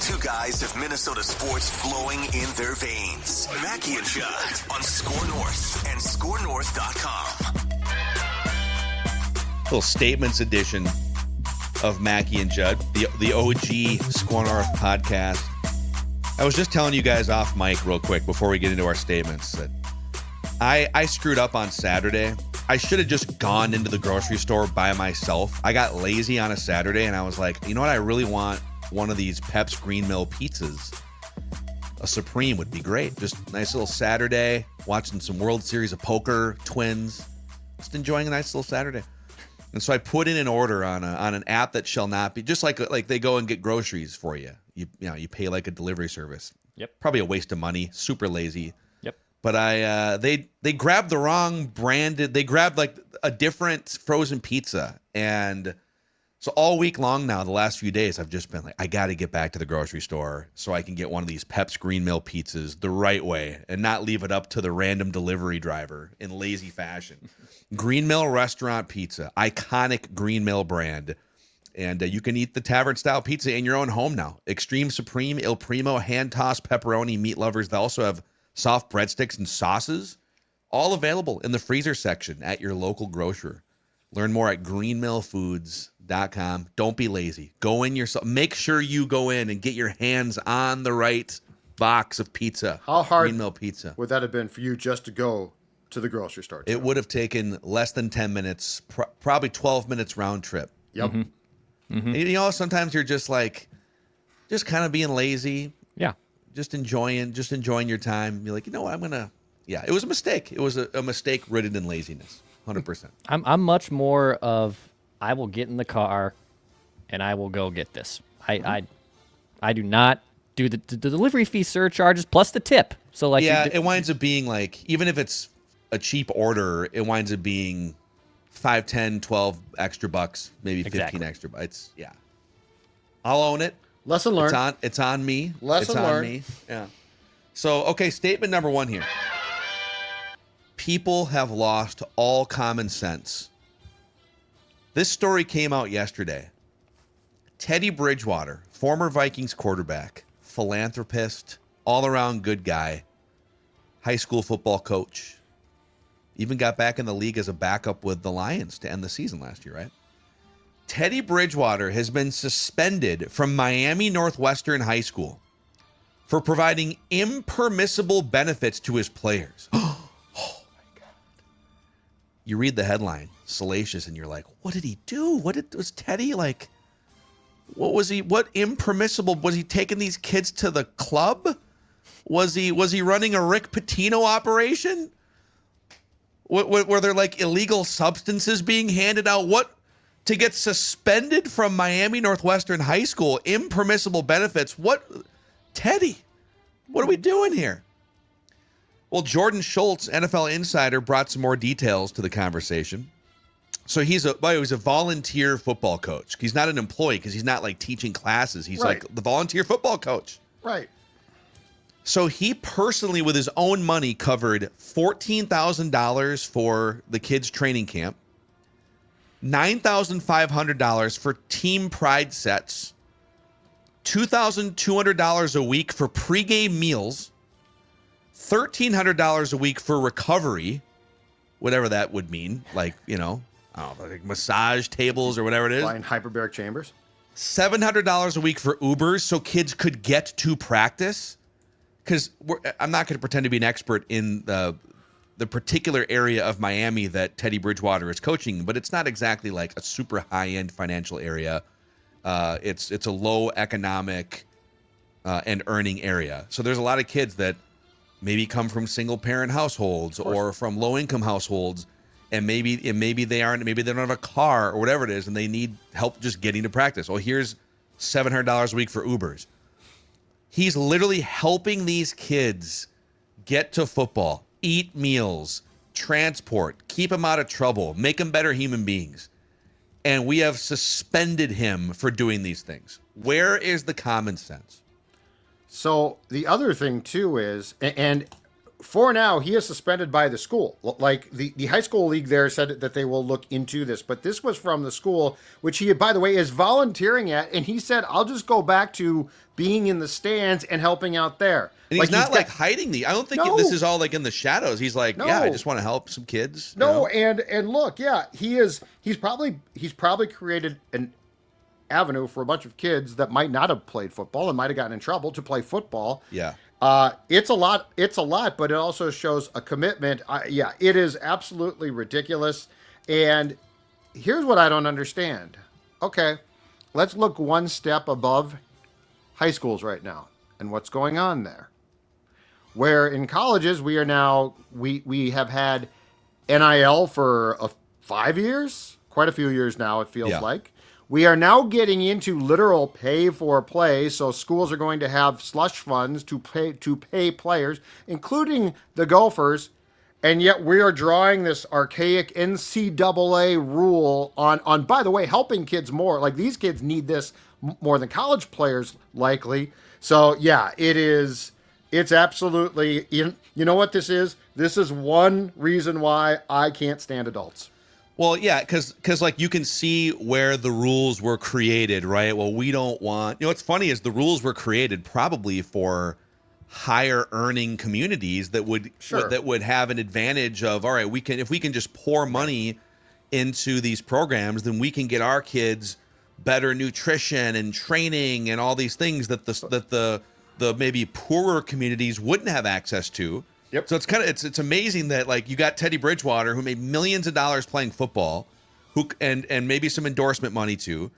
Two guys have Minnesota sports flowing in their veins. Mackie and Judd on SKOR North and SKORNorth.com. Little statements edition of Mackie and Judd, the OG SKOR North podcast. I was just telling you guys off mic real quick before we get into our statements that I screwed up on Saturday. I should have just gone into the grocery store by myself. I got lazy on a Saturday and I was like, you know what? I really want one of these Pep's Green Mill pizzas. A Supreme would be great. Just a nice little Saturday, watching some World Series of Poker, Twins, just enjoying a nice little Saturday. And so I put in an order on an app that shall not be, just like they go and get groceries for you. You pay like a delivery service. Yep. Probably a waste of money. Super lazy. Yep. But they grabbed the wrong branded. They grabbed like a different frozen pizza, and so all week long now, the last few days, I've just been like, I got to get back to the grocery store so I can get one of these Pep's Green Mill pizzas the right way and not leave it up to the random delivery driver in lazy fashion. Green Mill Restaurant Pizza, iconic Green Mill brand. And you can eat the tavern-style pizza in your own home now. Extreme Supreme, Il Primo, hand-tossed pepperoni, meat lovers. They also have soft breadsticks and sauces, all available in the freezer section at your local grocer. Learn more at greenmillfoods.com. Don't be lazy. Go in yourself. Make sure you go in and get your hands on the right box of pizza. How hard Green Mill pizza would that have been for you just to go to the grocery store? It would have taken less than 10 minutes, probably 12 minutes round trip. Yep. Mm-hmm. Mm-hmm. Sometimes you're just like, just kind of being lazy. Yeah. Just enjoying your time. You're like, it was a mistake. It was a mistake rooted in laziness. 100%. I'm much more of, I will get in the car and I will go get this. I do not do the delivery fee surcharges plus the tip. So like, it winds up being like, even if it's a cheap order, it winds up being 5, 10, 12 extra bucks, maybe 15 extra bucks. Yeah. I'll own it. Lesson learned. It's on me. Lesson learned. Me. Yeah. So, okay, statement number 1 here. People have lost all common sense. This story came out yesterday. Teddy Bridgewater, former Vikings quarterback, philanthropist, all-around good guy, high school football coach, even got back in the league as a backup with the Lions to end the season last year, right? Teddy Bridgewater has been suspended from Miami Northwestern High School for providing impermissible benefits to his players. You read the headline, salacious, and you're like, what did he do? Was Teddy like, what impermissible, was he taking these kids to the club? Was he running a Rick Pitino operation? Were there like illegal substances being handed out? What, to get suspended from Miami Northwestern High School, impermissible benefits? What, Teddy, what are we doing here? Well, Jordan Schultz, NFL insider, brought some more details to the conversation. So he's a volunteer football coach. He's not an employee because he's not like teaching classes. He's like the volunteer football coach. Right. So he personally, with his own money, covered $14,000 for the kids' training camp, $9,500 for team pride sets, $2,200 a week for pregame meals, $1,300 a week for recovery, whatever that would mean, like, like massage tables or whatever it is. Buying hyperbaric chambers. $700 a week for Ubers so kids could get to practice. Because I'm not going to pretend to be an expert in the particular area of Miami that Teddy Bridgewater is coaching, but it's not exactly like a super high-end financial area. It's a low economic and earning area. So there's a lot of kids that maybe come from single-parent households or from low-income households, and maybe they don't have a car or whatever it is, and they need help just getting to practice. Well, here's $700 a week for Ubers. He's literally helping these kids get to football, eat meals, transport, keep them out of trouble, make them better human beings. And we have suspended him for doing these things. Where is the common sense? So the other thing, too, is, and for now, he is suspended by the school. Like the high school league there said that they will look into this, but this was from the school, which he, by the way, is volunteering at, and he said, "I'll just go back to being in the stands and helping out there." And he's not hiding I don't think this is all like in the shadows. He's like, yeah, I just want to help some kids. No, and look, yeah, he's probably created an avenue for a bunch of kids that might not have played football and might have gotten in trouble to play football. Yeah. It's a lot, but it also shows a commitment. It is absolutely ridiculous. And here's what I don't understand. Okay, let's look one step above high schools right now and what's going on there. Where in colleges we have had NIL for 5 years, quite a few years now, it feels like. We are now getting into literal pay for play, so schools are going to have slush funds to pay players, including the Gophers, and yet we are drawing this archaic NCAA rule on by the way, helping kids more. Like, these kids need this more than college players likely. So yeah, it's absolutely, you know what this is? This is one reason why I can't stand adults. Well, yeah, because like you can see where the rules were created, right? Well, we don't want, what's funny is the rules were created probably for higher earning communities that would have an advantage of, all right, if we can just pour money into these programs, then we can get our kids better nutrition and training and all these things that the maybe poorer communities wouldn't have access to. Yep. So it's amazing that, like, you got Teddy Bridgewater, who made millions of dollars playing football, and maybe some endorsement money too,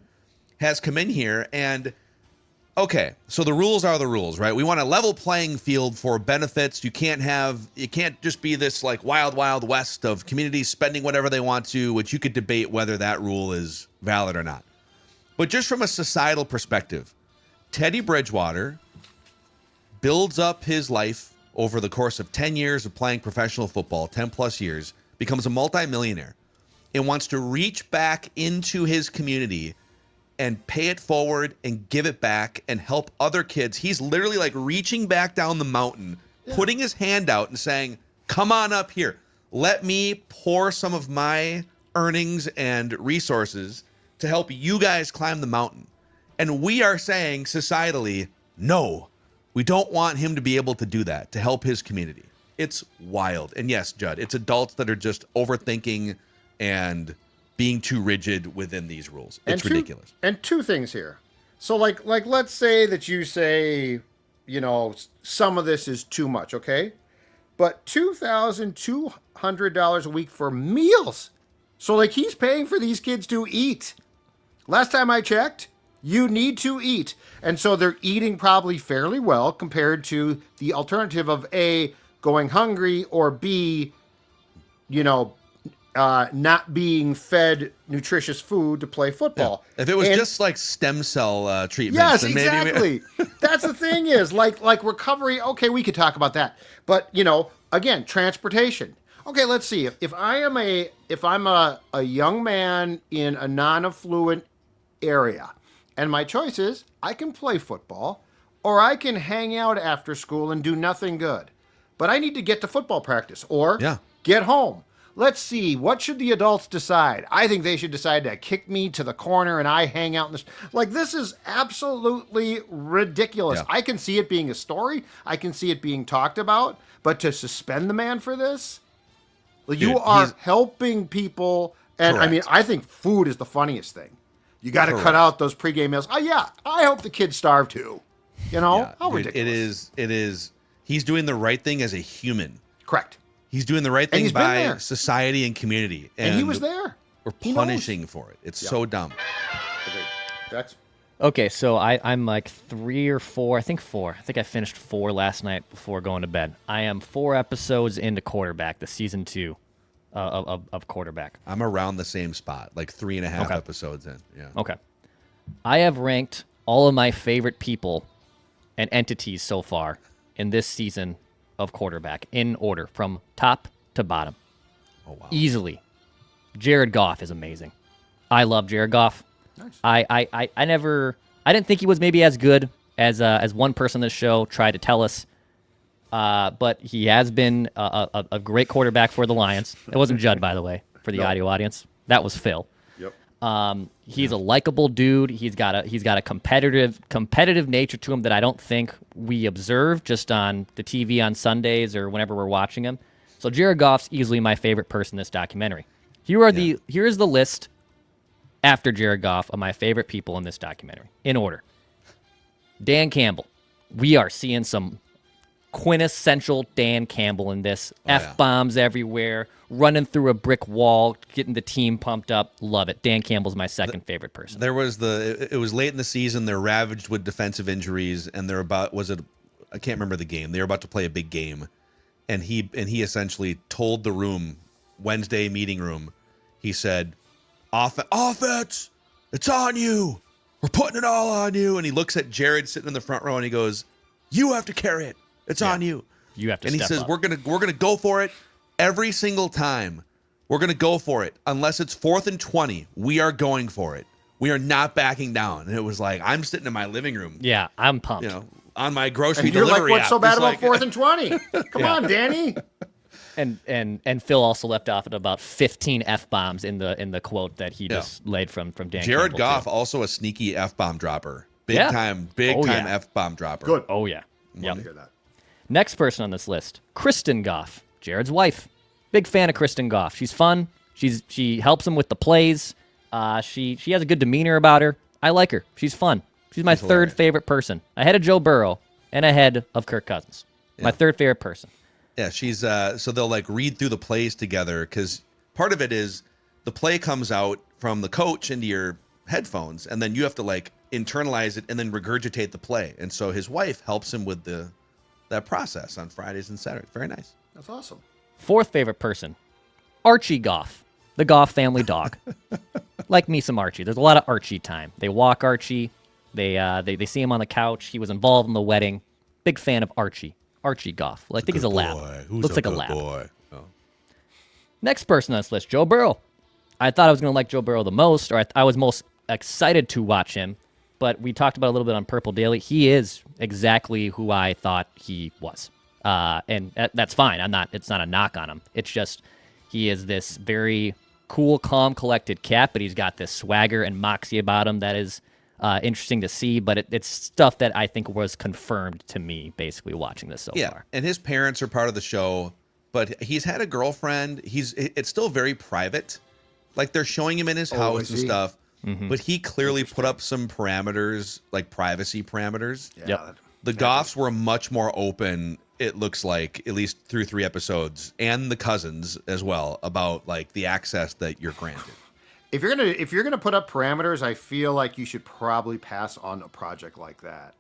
has come in here and, okay, so the rules are the rules, right? We want a level playing field for benefits. You can't just be this like wild west of communities spending whatever they want to, which you could debate whether that rule is valid or not. But just from a societal perspective, Teddy Bridgewater builds up his life over the course of 10 years of playing professional football, 10 plus years, becomes a multimillionaire and wants to reach back into his community and pay it forward and give it back and help other kids. He's literally like reaching back down the mountain, putting his hand out and saying, come on up here. Let me pour some of my earnings and resources to help you guys climb the mountain. And we are saying societally, no, we don't want him to be able to do that, to help his community. It's wild. And yes, Judd, it's adults that are just overthinking and being too rigid within these rules. It's ridiculous. And two things here. So like let's say that you say, some of this is too much, okay? But $2,200 a week for meals. So like he's paying for these kids to eat. Last time I checked, you need to eat. And so they're eating probably fairly well compared to the alternative of A, going hungry, or B, not being fed nutritious food to play football. Yeah. If it was just like stem cell treatments. Yes, then exactly. That's the thing is, like recovery, okay, we could talk about that. But, again, transportation. Okay, let's see. If I'm a young man in a non-affluent area, and my choice is I can play football or I can hang out after school and do nothing good. But I need to get to football practice or get home. Let's see. What should the adults decide? I think they should decide to kick me to the corner and I hang out in this. Like, this is absolutely ridiculous. Yeah. I can see it being a story. I can see it being talked about. But to suspend the man for this, you are helping people. And correct. I mean, I think food is the funniest thing. You got to cut out those pregame meals. Oh, yeah. I hope the kids starve too. How ridiculous. It is. He's doing the right thing as a human. Correct. He's doing the right thing by society and community. And he was there. We're punishing for it. It's so dumb. That's okay, so I'm like 3 or 4. I think 4. I think I finished 4 last night before going to bed. I am 4 episodes into Quarterback, the season 2 of Quarterback. I'm around the same spot, like 3.5 episodes in. Yeah. Okay. I have ranked all of my favorite people and entities so far in this season of Quarterback in order from top to bottom. Oh, wow. Easily. Jared Goff is amazing. I love Jared Goff. nice. I didn't think he was maybe as good as one person on this show tried to tell us. but he has been a great quarterback for the Lions. It wasn't Judd, by the way, for the audio audience. That was Phil. Yep. He's a likable dude. He's got a competitive nature to him that I don't think we observe just on the TV on Sundays or whenever we're watching him. So Jared Goff's easily my favorite person in this documentary. Here's the list after Jared Goff of my favorite people in this documentary in order. Dan Campbell. We are seeing some quintessential Dan Campbell in this. F-bombs everywhere, running through a brick wall, getting the team pumped up. Love it. Dan Campbell's my second favorite person. It was late in the season. They're ravaged with defensive injuries, and I can't remember the game. They were about to play a big game, and he essentially told the room, Wednesday meeting room, he said, offense, it's on you. We're putting it all on you. And he looks at Jared sitting in the front row, and he goes, you have to carry it. It's on you. You have to. And he says, up. we're gonna go for it every single time. We're gonna go for it unless it's 4th and 20. We are going for it. We are not backing down. And it was like, I'm sitting in my living room. Yeah, I'm pumped. On my grocery And you're delivery like, what's app. so bad Just about like, 4th and 20? Come on, Danny. And Phil also left off at about 15 F-bombs in the quote that he just laid from Dan Jared Campbell, Goff, too. also a sneaky F-bomb dropper. Big Yeah. time yeah. F-bomb dropper. Good. Oh, yeah. Love Yep. to hear that. Next person on this list, Kristen Goff, Jared's wife. Big fan of Kristen Goff. She's fun. She helps him with the plays. She has a good demeanor about her. I like her. She's fun. She's my third hilarious. favorite person, ahead of Joe Burrow and ahead of Kirk Cousins. My third favorite person. Yeah, she's so they'll like read through the plays together because part of it is the play comes out from the coach into your headphones, and then you have to like internalize it and then regurgitate the play. And so his wife helps him with that process on Fridays and Saturdays. Very nice. That's awesome. Fourth favorite person, Archie Goff, the Goff family dog. Like me some Archie. There's a lot of Archie time. They walk Archie. They see him on the couch. He was involved in the wedding. Big fan of Archie. Archie Goff. Well, I think he's a lab. Looks like a lab. Boy. Oh. Next person on this list, Joe Burrow. I thought I was going to like Joe Burrow the most, or I was most excited to watch him. But we talked about it a little bit on Purple Daily. He is exactly who I thought he was. And that's fine. It's not a knock on him. It's just he is this very cool, calm, collected cat, but he's got this swagger and moxie about him that is interesting to see. But it's stuff that I think was confirmed to me basically watching this so far. And his parents are part of the show, but he's had a girlfriend. It's still very private. Like they're showing him in his house and stuff. Mm-hmm. But he clearly put up some parameters, like privacy parameters. Yeah. Yep. The Goffs were much more open, it looks like, at least through 3 episodes, and the Cousins as well, about like the access that you're granted. If you're gonna put up parameters, I feel like you should probably pass on a project like that.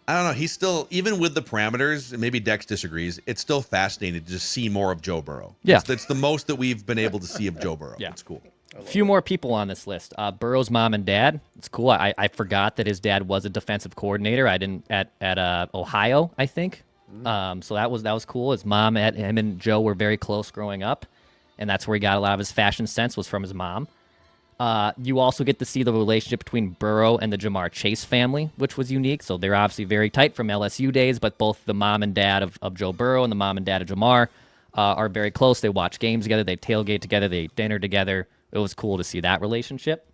I don't know. He's still, even with the parameters, and maybe Dex disagrees, it's still fascinating to just see more of Joe Burrow. Yeah. That's the most that we've been able to see of Joe Burrow. Yeah. It's cool. A few more people on this list. Burrow's mom and dad. It's cool. I forgot that his dad was a defensive coordinator. I didn't at Ohio, I think. So that was cool. His mom, him and Joe were very close growing up, and that's where he got a lot of his fashion sense was from his mom. You also get to see the relationship between Burrow and the Jamar Chase family, which was unique. So they're obviously very tight from LSU days, but both the mom and dad of Joe Burrow and the mom and dad of Jamar are very close. They watch games together. They tailgate together. They eat dinner together. It was cool to see that relationship.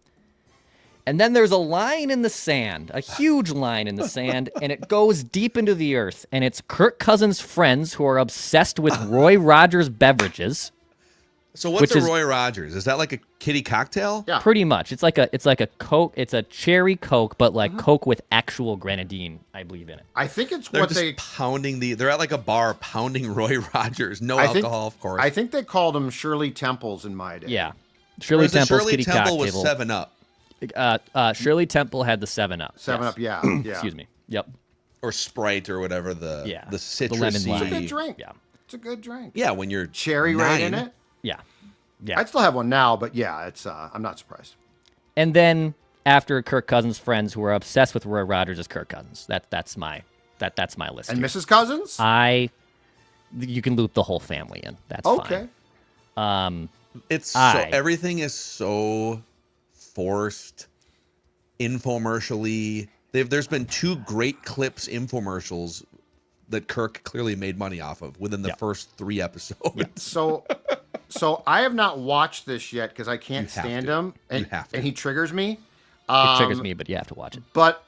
And then there's a line in the sand, a huge line in the sand, and it goes deep into the earth. And it's Kirk Cousins' friends who are obsessed with Roy Rogers beverages. So what's a Roy Rogers? Is that like a kitty cocktail? Yeah. Pretty much. It's like a Coke. It's a cherry Coke, but like Coke with actual grenadine, I believe, in it. I think it's They're what just they pounding they're at like a bar pounding Roy Rogers. No I think- alcohol, of course. I think they called them Shirley Temples in my day. Yeah. Shirley Whereas the Temple's Shirley kitty Temple cocktail. was 7-Up Shirley Temple had the 7-Up. 7-Up, yeah. Excuse me. Yep. or Sprite or whatever the lemon citrusy. lime. It's a good drink. Yeah. It's a good drink. Yeah, when you're Cherry right in it. Yeah. Yeah. I'd still have one now, but yeah, it's I'm not surprised. And then after Kirk Cousins' friends who are obsessed with Roy Rogers is Kirk Cousins. That's my list. And here. Mrs. Cousins? You can loop the whole family in. That's Okay. fine. Everything is so forced, infomercially. There's been 2 great clips infomercials that Kirk clearly made money off of within the first 3 episodes. So I have not watched this yet because I can't stand him, and he triggers me. It triggers me, but you have to watch it. But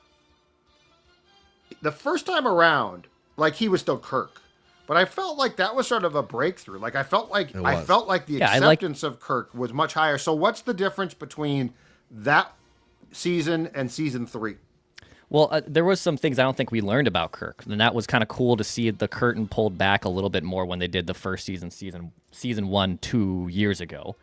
the first time around, like, he was still Kirk, but I felt like that was sort of a breakthrough. Like, I felt like the acceptance of Kirk was much higher. So what's the difference between that season and season 3? Well, there was some things I don't think we learned about Kirk, and that was kind of cool to see the curtain pulled back a little bit more when they did the first season 1 2 years ago.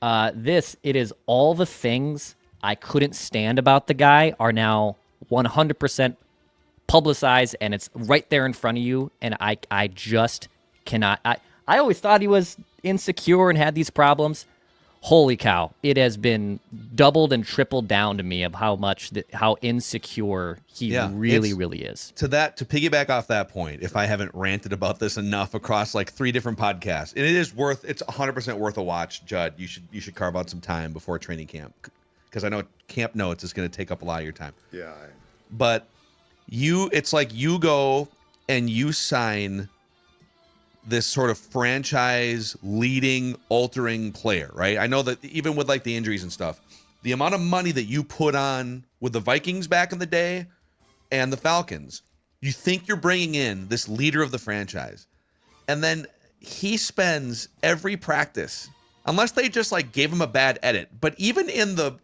It is all the things I couldn't stand about the guy are now 100% publicized, and it's right there in front of you, and I just cannot. I always thought he was insecure and had these problems. Holy cow, it has been doubled and tripled down to me of how insecure he really is. To piggyback off that point, if I haven't ranted about this enough across like 3 different podcasts, and it's 100% worth a watch, Judd. You should carve out some time before training camp, because I know Camp Notes is going to take up a lot of your time. Yeah. But it's like you go and you sign this sort of franchise leading, altering player, right? I know that even with like the injuries and stuff, the amount of money that you put on with the Vikings back in the day and the Falcons, you think you're bringing in this leader of the franchise. And then he spends every practice, unless they just like gave him a bad edit, but even in the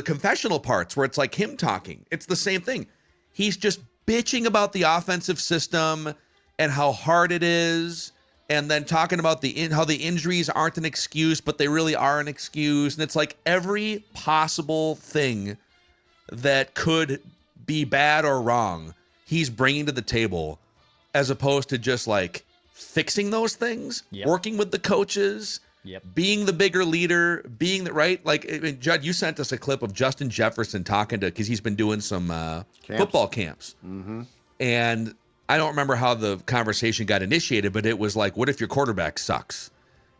confessional parts where it's like him talking, it's the same thing. He's just bitching about the offensive system and how hard it is, and then talking about how the injuries aren't an excuse, but they really are an excuse. And it's like every possible thing that could be bad or wrong, he's bringing to the table, as opposed to just like fixing those things, working with the coaches, being the bigger leader, being the right. Like, I mean, Judd, you sent us a clip of Justin Jefferson talking because he's been doing some football camps. Mm-hmm. And I don't remember how the conversation got initiated, but it was like, what if your quarterback sucks?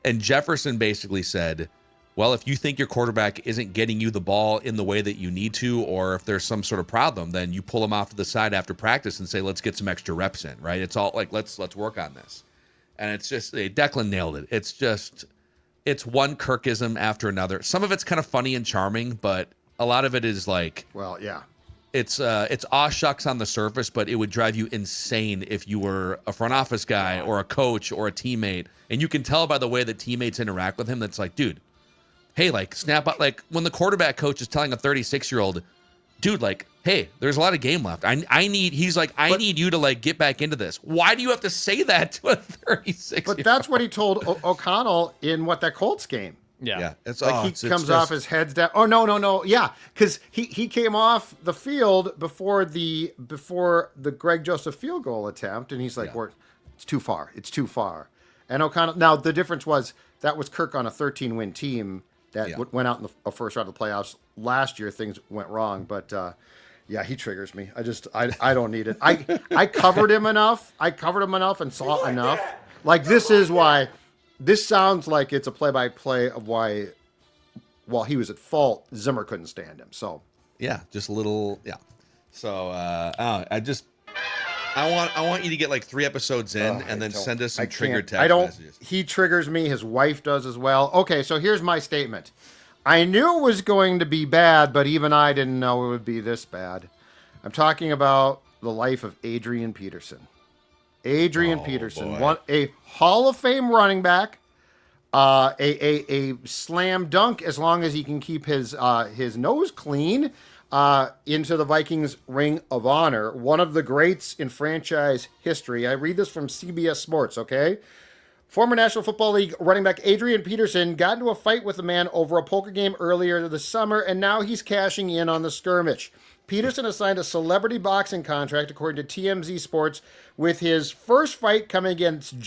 And Jefferson basically said, well, if you think your quarterback isn't getting you the ball in the way that you need to, or if there's some sort of problem, then you pull him off to the side after practice and say, let's get some extra reps in, right? It's all like, let's work on this. And it's just, Declan nailed it. It's one Kirkism after another. Some of it's kind of funny and charming, but a lot of it is like, well, yeah. It's aw shucks on the surface, but it would drive you insane if you were a front office guy or a coach or a teammate. And you can tell by the way that teammates interact with him that's like, dude, hey, like, snap out. Like, when the quarterback coach is telling a 36-year-old, dude, like, hey, there's a lot of game left. I need you to, like, get back into this. Why do you have to say that to a 36-year-old? But that's what he told O'Connell in that Colts game. Yeah. It's like he comes off his head's down. Oh, no. Yeah, because he came off the field before the Greg Joseph field goal attempt, and he's like, it's too far. It's too far. And O'Connell, now the difference was that was Kirk on a 13-win team that went out in the first round of the playoffs. Last year, things went wrong, but he triggers me. I don't need it. I covered him enough. And saw enough. Like, this is why. This sounds like it's a play-by-play of why, while he was at fault, Zimmer couldn't stand him. So, just a little, So, I want you to get like 3 episodes in, and then send us some triggered text messages. He triggers me. His wife does as well. Okay, so here's my statement. I knew it was going to be bad, but even I didn't know it would be this bad. I'm talking about the life of Adrian Peterson. Adrian Peterson, a Hall of Fame running back, a slam dunk as long as he can keep his nose clean, into the Vikings Ring of Honor. One of the greats in franchise history. I read this from CBS Sports, okay? Former National Football League running back Adrian Peterson got into a fight with a man over a poker game earlier this summer, and now he's cashing in on the skirmish. Peterson has signed a celebrity boxing contract, according to TMZ Sports, with his first fight coming against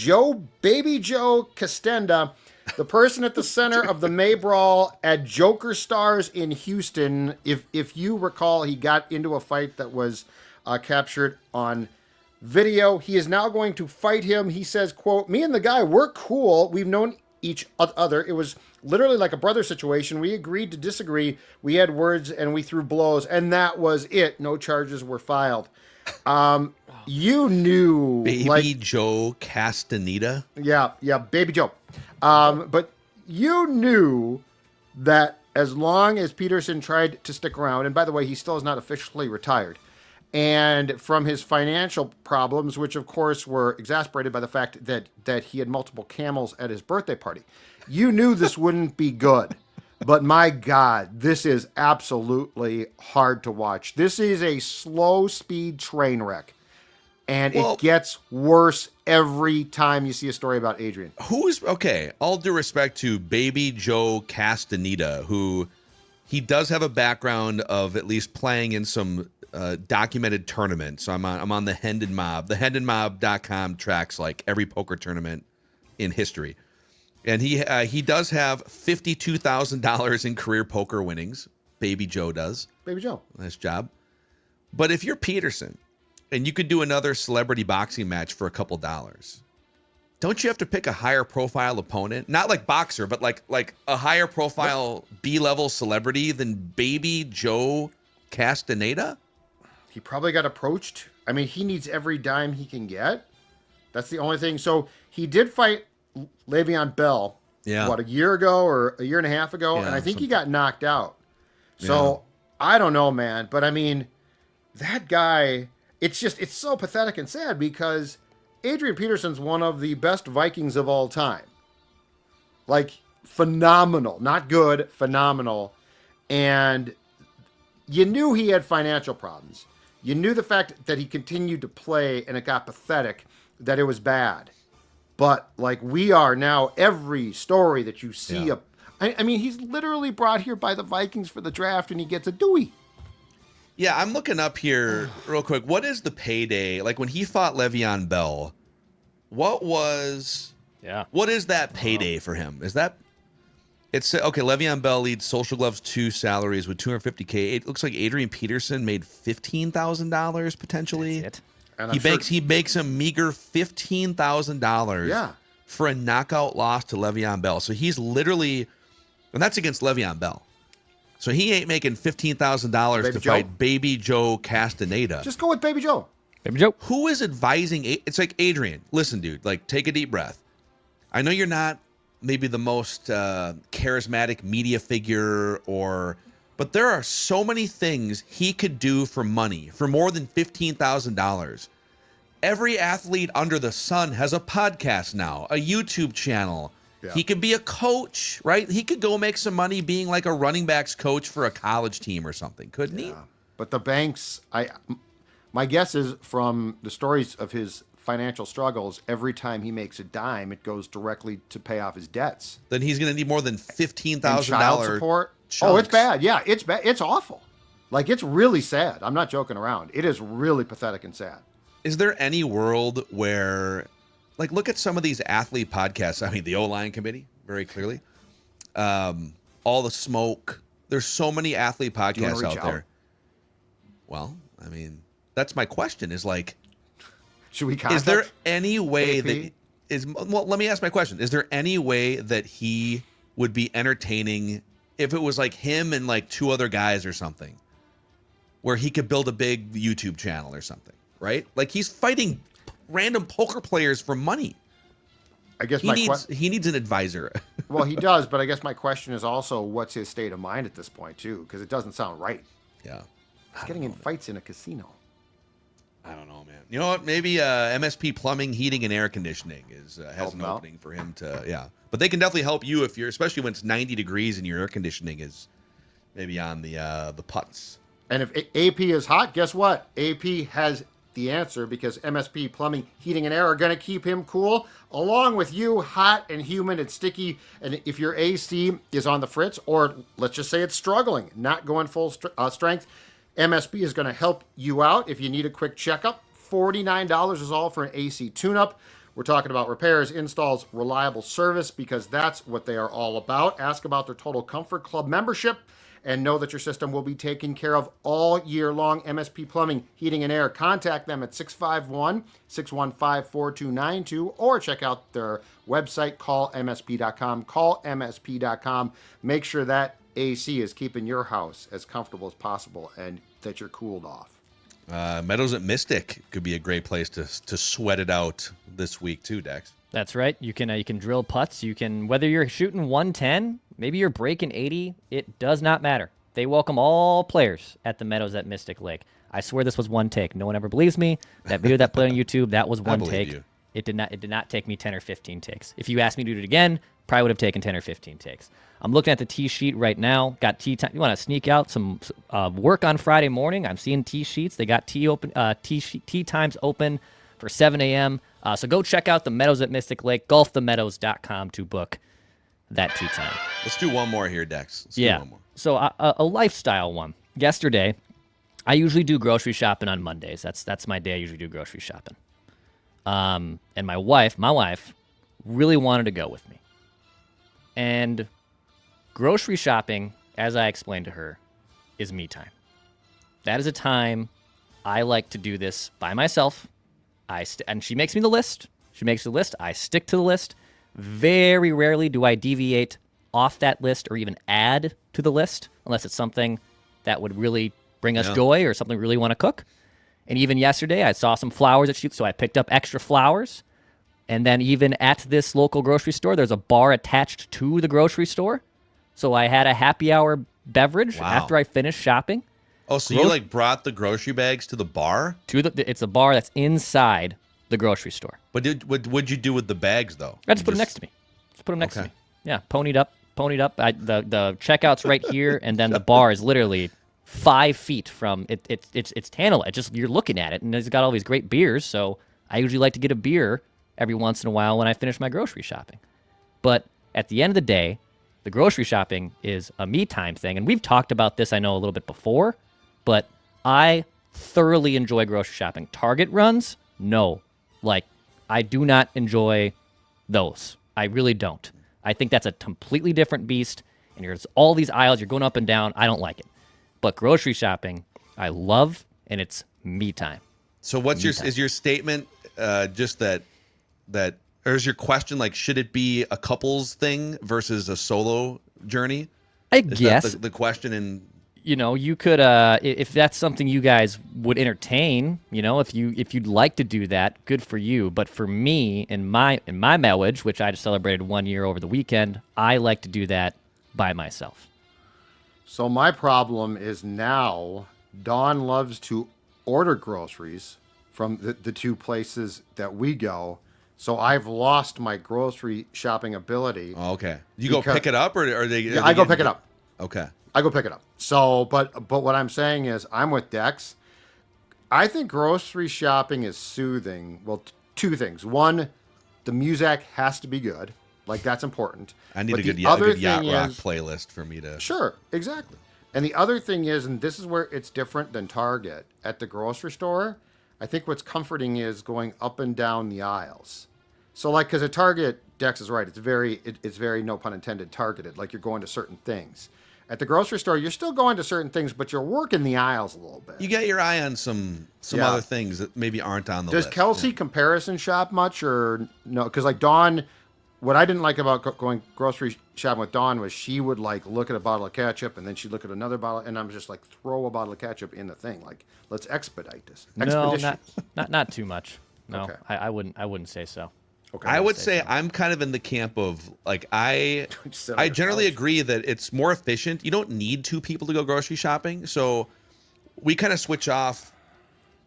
Baby Joe Costenda, the person at the center of the May Brawl at Joker Stars in Houston. If you recall, he got into a fight that was captured on video. He is now going to fight him. He says, quote, "Me and the guy, we're cool. We've known each other. It was literally like a brother situation. We agreed to disagree. We had words and we threw blows, and that was it. No charges were filed." You knew, Baby Joe Castaneda. yeah, Baby Joe. But you knew that as long as Peterson tried to stick around, and by the way, he still is not officially retired, and from his financial problems, which of course were exasperated by the fact that he had multiple camels at his birthday party, you knew this wouldn't be good. But my God, this is absolutely hard to watch. This is a slow speed train wreck. And Well, it gets worse every time you see a story about Adrian. Who's okay? All due respect to Baby Joe Castaneda, who he does have a background of at least playing in some documented tournaments. So I'm on the Hendon Mob. The HendonMob.com tracks like every poker tournament in history, and he does have $52,000 in career poker winnings. Baby Joe does. Baby Joe. Nice job. But if you're Peterson and you could do another celebrity boxing match for a couple dollars, don't you have to pick a higher profile opponent? Not like boxer, but like a higher profile B-level celebrity than Baby Joe Castaneda? He probably got approached. I mean, he needs every dime he can get. That's the only thing. So he did fight Le'Veon Bell, a year ago or a year and a half ago, and I think he got knocked out. So I don't know, man. But I mean, that guy, it's so pathetic and sad because Adrian Peterson's one of the best Vikings of all time. Like, phenomenal. Not good, phenomenal. And you knew he had financial problems. You knew the fact that he continued to play and it got pathetic, that it was bad. But, like, we are now, every story that you see, I mean, he's literally brought here by the Vikings for the draft and he gets a Dewey. Yeah, I'm looking up here real quick. What is the payday? Like when he fought Le'Veon Bell, what is that payday for him? Is that it's okay, Le'Veon Bell leads Social Gloves 2 salaries with $250K. It looks like Adrian Peterson made $15,000 potentially. That's it. And He makes a meager $15,000 for a knockout loss to Le'Veon Bell. So he's literally, and that's against Le'Veon Bell. So he ain't making $15,000 to fight Baby Joe Castaneda. Just go with Baby Joe. Baby Joe. Who is advising? It's like, Adrian, listen, dude, like take a deep breath. I know you're not maybe the most charismatic media figure but there are so many things he could do for money, for more than $15,000. Every athlete under the sun has a podcast now, a YouTube channel. Yeah. He could be a coach, right? He could go make some money being like a running backs coach for a college team or something, couldn't he? But the banks, my guess is from the stories of his financial struggles, every time he makes a dime, it goes directly to pay off his debts. Then he's going to need more than $15,000 child support. Chunks. Oh, it's bad. Yeah, it's bad. It's awful. Like, it's really sad. I'm not joking around. It is really pathetic and sad. Is there any world where, like, look at some of these athlete podcasts. I mean, the O-line committee, very clearly. All the Smoke. There's so many athlete podcasts out there. Well, I mean, that's my question is like, should we contact is there any way AP? Let me ask my question. Is there any way that he would be entertaining if it was like him and like two other guys or something where he could build a big YouTube channel or something, right? Like he's fighting random poker players for money. I guess he needs an advisor. Well, he does, but I guess my question is also what's his state of mind at this point too, because it doesn't sound right. Yeah. He's getting in fights in a casino. I don't know, man. You know what? Maybe MSP Plumbing, Heating, and Air Conditioning has an opening for him to, But they can definitely help you especially when it's 90 degrees and your air conditioning is maybe on the putts. And if AP is hot, guess what? AP has the answer because MSP Plumbing, Heating, and Air are going to keep him cool, along with you, hot and humid and sticky. And if your AC is on the fritz, or let's just say it's struggling, not going full strength, MSP is going to help you out if you need a quick checkup. $49 is all for an AC tune-up. We're talking about repairs, installs, reliable service, because that's what they are all about. Ask about their Total Comfort Club membership and know that your system will be taken care of all year long. MSP Plumbing, Heating, and Air. Contact them at 651-615-4292 or check out their website, callmsp.com. Callmsp.com. Make sure that AC is keeping your house as comfortable as possible and that you're cooled off. Meadows at Mystic could be a great place to sweat it out this week too, Dex. That's right. You can drill putts. You can, whether you're shooting 110, maybe you're breaking 80. It does not matter. They welcome all players at the Meadows at Mystic Lake. I swear this was one take. No one ever believes me. That video that played on YouTube, that was one take. You. It did not take me 10 or 15 takes. If you asked me to do it again, probably would have taken 10 or 15 takes. I'm looking at the tee sheet right now. Got tee time. You want to sneak out some work on Friday morning? I'm seeing tee sheets. They got tee times open for 7 a.m. So go check out the Meadows at Mystic Lake, golfthemeadows.com to book that tee time. Let's do one more here, Dex. Let's do one more. So a lifestyle one. Yesterday, I usually do grocery shopping on Mondays. That's my day. I usually do grocery shopping. And my wife really wanted to go with me. And grocery shopping, as I explained to her, is me time. That is a time I like to do this by myself. And she makes me the list. She makes the list. I stick to the list. Very rarely do I deviate off that list or even add to the list, unless it's something that would really bring us joy or something we really want to cook. And even yesterday, I saw some flowers at Shoot, so I picked up extra flowers. And then even at this local grocery store, there's a bar attached to the grocery store. So I had a happy hour beverage after I finished shopping. Oh, so you like brought the grocery bags to the bar? It's a bar that's inside the grocery store. But what'd you do with the bags though? I just put them next to me. Just put them next to me. Yeah, ponied up. The checkout's right here, and then the bar is literally 5 feet from it. It's Tanala. It just, you're looking at it, and it's got all these great beers. So I usually like to get a beer every once in a while when I finish my grocery shopping. But at the end of the day, the grocery shopping is a me time thing, and we've talked about this, I know, a little bit before, but I thoroughly enjoy grocery shopping. Target runs, no. Like, I do not enjoy those. I really don't. I think that's a completely different beast, and there's all these aisles, you're going up and down. I don't like it. But grocery shopping, I love, and it's me time. So is your statement just that, or is your question like, should it be a couples thing versus a solo journey? I guess. That the question? And you could, if that's something you guys would entertain, if you'd like to do that, good for you. But for me, in my marriage, which I just celebrated 1 year over the weekend, I like to do that by myself. So my problem is now Dawn loves to order groceries from the two places that we go. So I've lost my grocery shopping ability. Oh, okay. You go pick it up, or are they? Yeah, I go pick it up. Okay. I go pick it up. So, but what I'm saying is, I'm with Dex. I think grocery shopping is soothing. Well, two things. One, the music has to be good. Like, that's important. I need a good yacht rock playlist for me to. Sure, exactly. And the other thing is, and this is where it's different than Target, at the grocery store, I think what's comforting is going up and down the aisles. So, like, because at Target, Dex is right. It's very, no pun intended, targeted. Like, you're going to certain things. At the grocery store, you're still going to certain things, but you're working the aisles a little bit. You got your eye on some other things that maybe aren't on the list. Does Kelsey comparison shop much, or no? Because like Dawn, what I didn't like about going grocery shopping with Dawn was she would like look at a bottle of ketchup and then she'd look at another bottle, and I'm just like, throw a bottle of ketchup in the thing. Like, let's expedite this. No, not too much. No, okay. I wouldn't say so. Okay, I would say I'm kind of in the camp of like I generally agree that it's more efficient. You don't need two people to go grocery shopping, so we kind of switch off,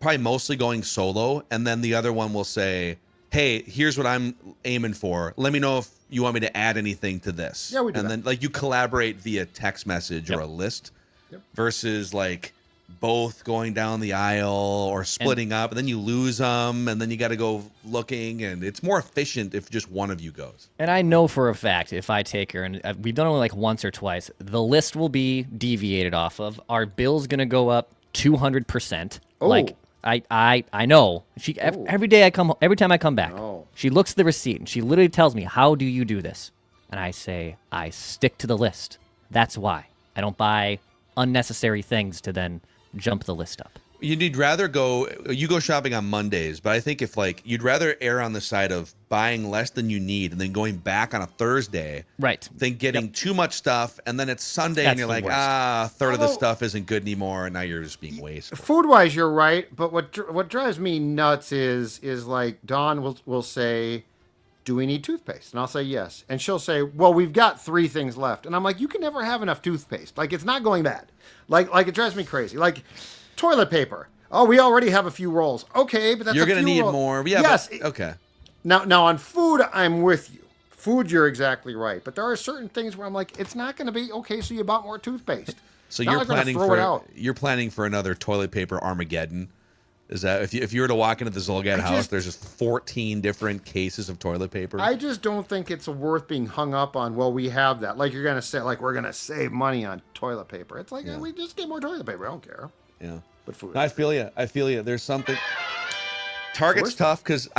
probably mostly going solo, and then the other one will say, "Hey, here's what I'm aiming for. Let me know if you want me to add anything to this." Yeah, we do. And then like you collaborate via text message or a list, versus like both going down the aisle or splitting up, and then you lose them, and then you got to go looking, and it's more efficient if just one of you goes. And I know for a fact if I take her, and we've done it like once or twice, the list will be deviated off of. Our bill's gonna go up 200%. Oh. Like I know. She every time I come back, she looks at the receipt and she literally tells me, "How do you do this?" And I say, "I stick to the list. That's why. I don't buy unnecessary things to then jump the list up." You'd rather go. You go shopping on Mondays, but I think if like you'd rather err on the side of buying less than you need and then going back on a Thursday, Right. than getting too much stuff and then it's Sunday and That's you're the like, worst. a third of the Although- stuff isn't good anymore, and now you're just being wasteful. Food-wise, you're right, but what drives me nuts is like Dawn will say, "Do we need toothpaste?" And I'll say yes, and she'll say, "Well, we've got 3 things left," and I'm like, "You can never have enough toothpaste. Like it's not going bad. Like it drives me crazy. Like toilet paper. Oh, we already have a few rolls. Okay, but that's You're going to need more. Yeah, yes. but, okay. Now on food, I'm with you. Food, you're exactly right. But there are certain things where I'm like, it's not going to be okay. So you bought more toothpaste. So Not you're like I'm gonna planning throw it out. you're planning for another toilet paper Armageddon. Is that if you were to walk into the Zolgad house, there's just 14 different cases of toilet paper? I just don't think it's worth being hung up on. Well, we have that. Like you're gonna say, like we're gonna save money on toilet paper. It's like we just get more toilet paper. I don't care. Yeah. But food. I feel you. There's something. Target's tough because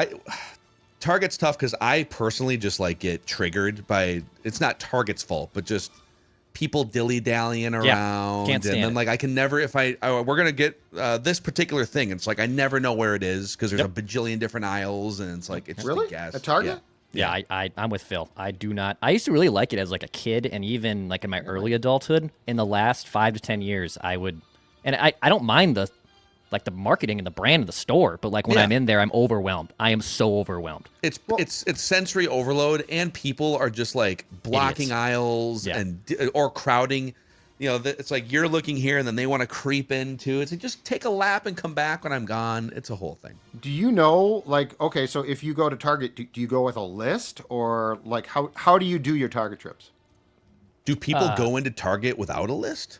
I personally just like get triggered by. It's not Target's fault, but just people dilly-dallying around. can't stand and then it. like I can never we're gonna get this particular thing. It's like I never know where it is because there's a bajillion different aisles, and it's like it's Really? a guess. At Target? Yeah. Yeah, I'm with Phil. I do not. I used to really like it as like a kid, and even like in my early adulthood. In the last 5 to 10 years, I would, and I don't mind the marketing and the brand of the store, but like when I'm in there, I'm overwhelmed. I am so overwhelmed. It's sensory overload, and people are just like blocking Idiots. aisles or crowding. You know, it's like you're looking here, and then they want to creep in too. It's like just take a lap and come back when I'm gone. It's a whole thing. Do you know, like, okay, so if you go to Target, do you go with a list, or like how do you do your Target trips? Do people go into Target without a list?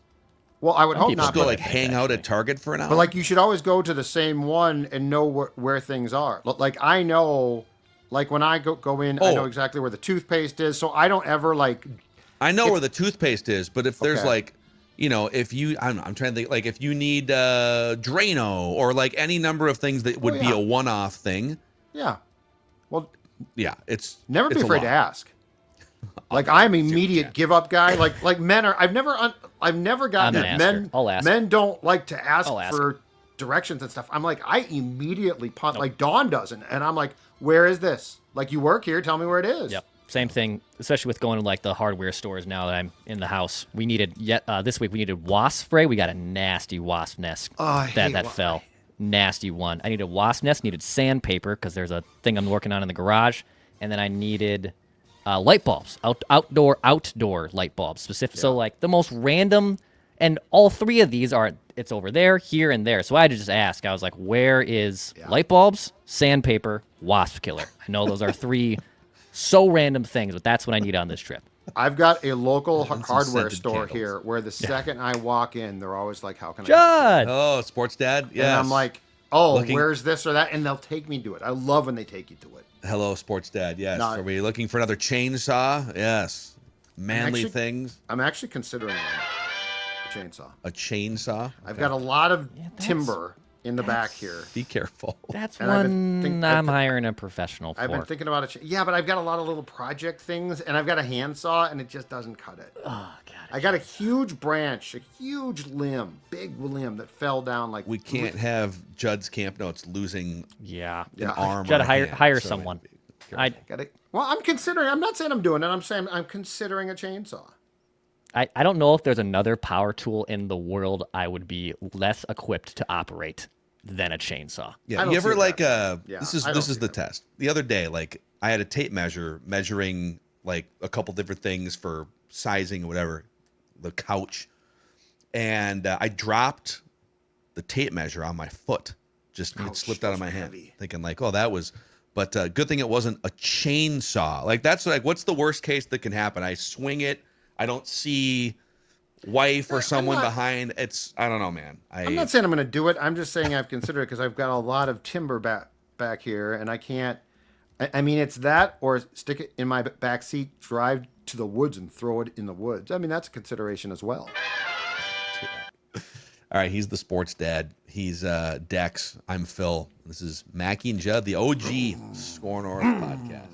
Well, I would hope people not. Just go But, like hang out at Target for an hour. but like you should always go to the same one and know where things are. Like I know, like when I go in, I know exactly where the toothpaste is, so I don't ever like. I know where the toothpaste is, but if there's Okay. like, you know, if you, I'm trying to think, like if you need Drano or like any number of things that would be a one-off thing. Yeah. Well, Yeah, it's never be it's a afraid to lot. ask. Like I'm immediate give up guy. Like men are. I've never gotten I'm it. an Men. asker. I'll ask. Men don't like to ask I'll ask. for directions and stuff. I'm like I immediately punt. Like Dawn doesn't, and I'm like, where is this? Like you work here. Tell me where it is. Yep. Same thing, especially with going to like the hardware stores now that I'm in the house. We needed this week we needed wasp spray. We got a nasty wasp nest I hate that fell. Nasty one. I needed wasp nest, needed sandpaper because there's a thing I'm working on in the garage, and then I needed light bulbs, outdoor light bulbs, specific. So like the most random, and all 3 of these are it's over there, here, and there. So I had to just ask. I was like, where is light bulbs, sandpaper, wasp killer? I know those are 3 so random things, but that's what I need on this trip. I've got a local some hardware scented store candles. here where the second I walk in, they're always like, "How can I?" Judd. Oh, sports dad. And Yeah. I'm like, "Oh, Looking- where's this or that?" And they'll take me to it. I love when they take you to it. Hello, sports dad. Yes. No, Are we looking for another chainsaw? Yes. Manly actually- things. I'm actually considering one. A chainsaw. A chainsaw. I've got a lot of timber in the back here. Be careful. That's And I've one been I'm hiring a professional for. I've been thinking about it. Yeah, but I've got a lot of little project things, and I've got a handsaw, and it just doesn't cut it. Oh God. I got a huge branch, a huge limb, big limb that fell down like. We can't have Judd's camp notes losing Yeah. an arm. Gotta or a hire hand, so someone. be careful. Got it. Well, I'm considering. I'm not saying I'm doing it. I'm saying I'm considering a chainsaw. I don't know if there's another power tool in the world I would be less equipped to operate than a chainsaw. I Yeah, don't you ever see like that. Yeah, this I don't is see the that. test. The other day, like I had a tape measure measuring like a couple different things for sizing or whatever, the couch, and I dropped the tape measure on my foot. Just it slipped out of my hand, heavy. thinking like, oh, that was. But good thing it wasn't a chainsaw. Like that's like, what's the worst case that can happen? I swing it. I don't see wife or someone behind. It's I don't know, man. I'm not saying I'm going to do it. I'm just saying I've considered it because I've got a lot of timber back here, and I can't. I mean, it's that or stick it in my back seat, drive to the woods, and throw it in the woods. I mean, that's a consideration as well. All right, he's the sports dad. He's Dex. I'm Phil. This is Mackie and Judd, the OG SKOR North podcast.